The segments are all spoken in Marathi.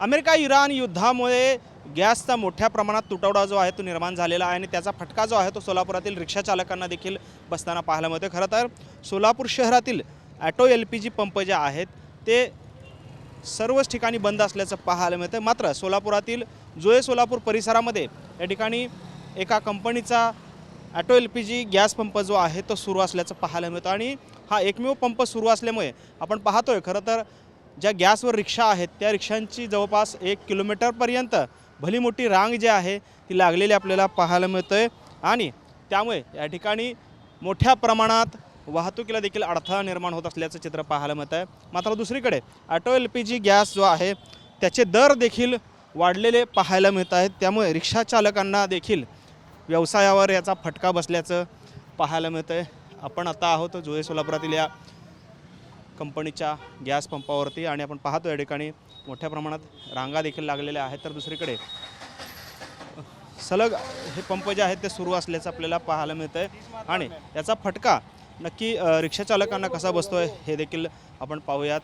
अमेरिका इराण युद्धामुळे गॅसचा मोठ्या प्रमाणात तुटवडा जो आहे तो निर्माण झालेला आहे आणि त्याचा फटका जो आहे तो सोलापुरातील रिक्षा चालकांना देखील बसताना पाहायला मिळतो। खरं तर सोलापूर शहरातील ॲटो LPG पंप जे आहेत ते सर्वच ठिकाणी बंद असल्याचं पाहायला मिळतं। मात्र सोलापुरातील जोये सोलापूर परिसरामध्ये या ठिकाणी एका कंपनीचा ॲटो LPG गॅस पंप जो आहे तो सुरू असल्याचं पाहायला मिळतं आणि हा एकमेव पंप सुरू असल्यामुळे आपण पाहतोय खरं तर ज्या गॅसवर रिक्षा आहेत त्या रिक्षांची जवळपास 1 किलोमीटरपर्यंत भली मोठी रांग जी आहे ती लागलेली आपल्याला पाहायला मिळतंय आणि त्यामुळे या ठिकाणी मोठ्या प्रमाणात वाहतुकीला देखील अडथळा निर्माण होत असल्याचं चित्र पाहायला मिळतं आहे। मात्र दुसरीकडे ॲटो LPG गॅस जो आहे त्याचे दर देखील वाढलेले पाहायला मिळत आहेत, त्यामुळे रिक्षा चालकांना देखील व्यवसायावर याचा फटका बसल्याचं पाहायला मिळतं आहे। आपण आता आहोत जोये सोलापुरातील या कंपनीच्या गॅस पंपावरती आणि आपण पाहतो या ठिकाणी मोठ्या प्रमाणात रांगा देखील लागलेल्या आहेत, तर दुसरीकडे सलग हे पंप जे आहेत ते सुरू असल्याचं आपल्याला पाहायला मिळतं आहे आणि याचा फटका नक्की रिक्षा चालकांना कसा बसतोय हे देखील आपण पाहूयात।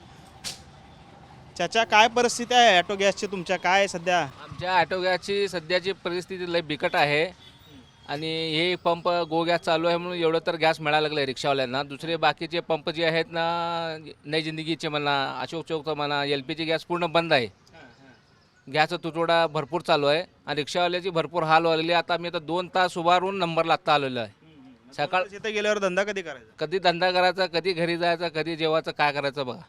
चाचा, काय परिस्थिती आहे ॲटो गॅसची तुमच्या? काय सध्या आमच्या ॲटो गॅसची सध्याची परिस्थिती लय बिकट आहे आणि हे पंप गो गॅस चालू आहे म्हणून एवढं तर गॅस मिळायला लागलं आहे रिक्षावाल्यांना। दुसरे बाकीचे पंप जे आहेत ना, नई जिंदगीचे म्हणा, अशोक चौकचं म्हणा, LPG गॅस पूर्ण बंद आहे। गॅसचा तुटवडा भरपूर चालू आहे आणि रिक्षावाल्याची भरपूर हाल व्हायला. आता मी आता 2 तास उभारून नंबर लागता आलेलो आहे। सकाळ तिथे गेल्यावर धंदा कधी करायचा? कधी धंदा करायचा, कधी घरी जायचं, कधी जेवायचं, काय करायचं बघा।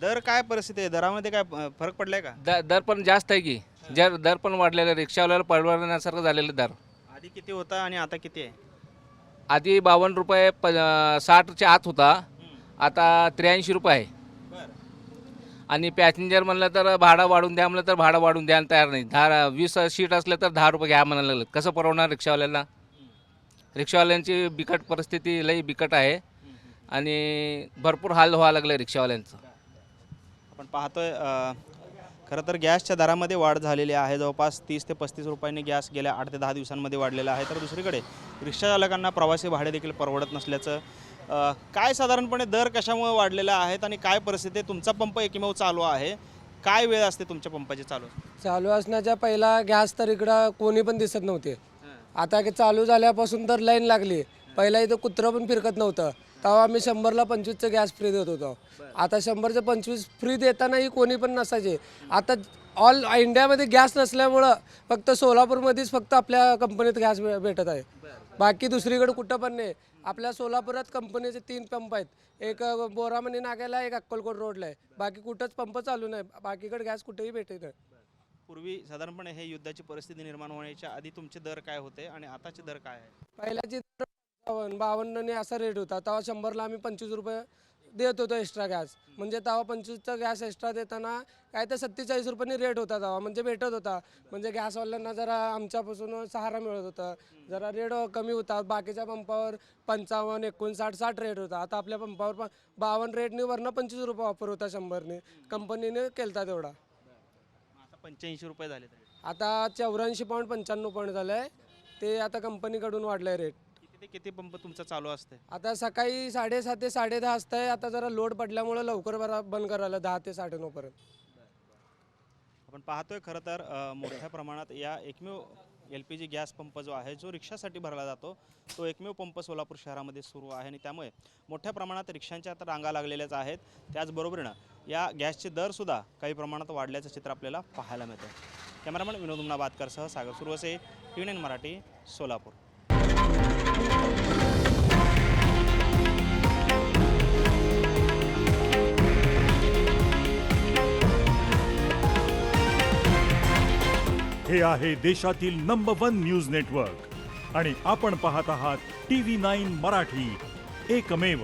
दर काय परिस्थिती आहे? दरामध्ये काय फरक पडलाय का? दर पण जास्त आहे की, दर पण वाढलेलं आहे। रिक्षावाल्याला परवडण्यासारखं झालेलं दर। आधी किती होता आणि आता किती आहे? आधी 52 रुपये 60च्या आत होता, आता 83 रुपये आहे। आणि पॅसेंजर म्हणलं तर भाडं वाढून द्या म्हणलं तर भाडं वाढून द्यायला तयार नाही। 20 सीट असलं तर 10 रुपये घ्या म्हणायला लागलं। कसं परवडणार रिक्षावाल्याला? रिक्षावाल्यांची बिकट परिस्थिती लई बिकट आहे आणि भरपूर हाल व्हायला लागले रिक्षावाल्यांचं। आपण पाहतोय खरं तर गॅसच्या दरामध्ये वाढ झालेली आहे। जवळपास 30 ते 35 रुपयांनी गॅस गेल्या 8 ते 10 दिवसांमध्ये वाढलेला आहे। तर दुसरीकडे रिक्षा चालकांना प्रवासी भाडे देखील परवडत नसल्याचं काय साधारणपणे दर कशामुळे वाढलेला आहेत आणि काय परिस्थिती? तुमचा पंप एकमेव चालू आहे, काय वेळ असते तुमच्या पंपाची चालू असण्याच्या पहिला गॅस तर इकडं कोणी पण दिसत नव्हते। आता की चालू झाल्यापासून तर लाईन लागली। पहिला इथं कुत्रं पण फिरकत नव्हतं, तेव्हा आम्ही 100ला 25चं गॅस फ्री देत होतो। आता 100चं 25 फ्री देतानाही कोणी पण नसायचे। आता ऑल इंडियामध्ये गॅस नसल्यामुळं फक्त सोलापूरमध्येच फक्त आपल्या कंपनीत गॅस भेटत आहे, बाकी दुसरीकडे कुठं पण नाही। आपल्या सोलापुरात कंपनीचे 3 पंप आहेत, एक बोरामणी नाग्याला, एक अक्कलकोट रोडला आहे, बाकी कुठंच पंप चालू नाही, बाकीकडे गॅस कुठेही भेटत नाही। पूर्वी साधारणपणे हे युद्धाची परिस्थिती निर्माण होण्याच्या आधी तुमचे दर काय होते आणि आताचे दर काय आहे? पहिल्याची 52 असा रेट होता, तेव्हा 100ला आम्ही 25 रुपये देत होतो एक्स्ट्रा गॅस। म्हणजे तेव्हा 25चा गॅस एक्स्ट्रा देताना काय तर 47 रुपयांनी रेट होता तेव्हा, म्हणजे भेटत होता। म्हणजे गॅसवाल्यांना जरा आमच्यापासून सहारा मिळत होता, जरा रेट कमी होता। बाकीच्या पंपावर 55, 59, 60 रेट होता। आता आपल्या पंपावर 52 रेटने वरनं 25 रुपये ऑफर होता 100ने, कंपनीने केलता तेवढा। आता 85 रुपये झाले। आता 84.95 पॉईंट झालं आहे, ते आता कंपनीकडून वाढलं आहे रेट। किती पंप तुमचं चालू असते? आता सकाळी 7:30 ते 10:30 असतंय। आता जरा लोड पडल्यामुळे लवकर बंद करायला 10 ते 9:30 पर्यंत। आपण पाहतोय खरं तर मोठ्या प्रमाणात या एकमेव LPG गॅस पंप जो आहे जो रिक्षासाठी भरला जातो तो एकमेव पंप सोलापूर शहरामध्ये सुरू आहे आणि त्यामुळे मोठ्या प्रमाणात रिक्षांच्या आता रांगा लागलेल्याच आहेत। त्याचबरोबरीनं या गॅसचे दरसुद्धा काही प्रमाणात वाढल्याचं चित्र आपल्याला पाहायला मिळतं। कॅमेरामॅन विनोद मुनाबादकरसह सागर सुरवसे, TVN मराठी, सोलापूर। हे आहे देशातील नंबर 1 न्यूज नेटवर्क आणि आपण पाहत आहात TV9 मराठी, एकमेव।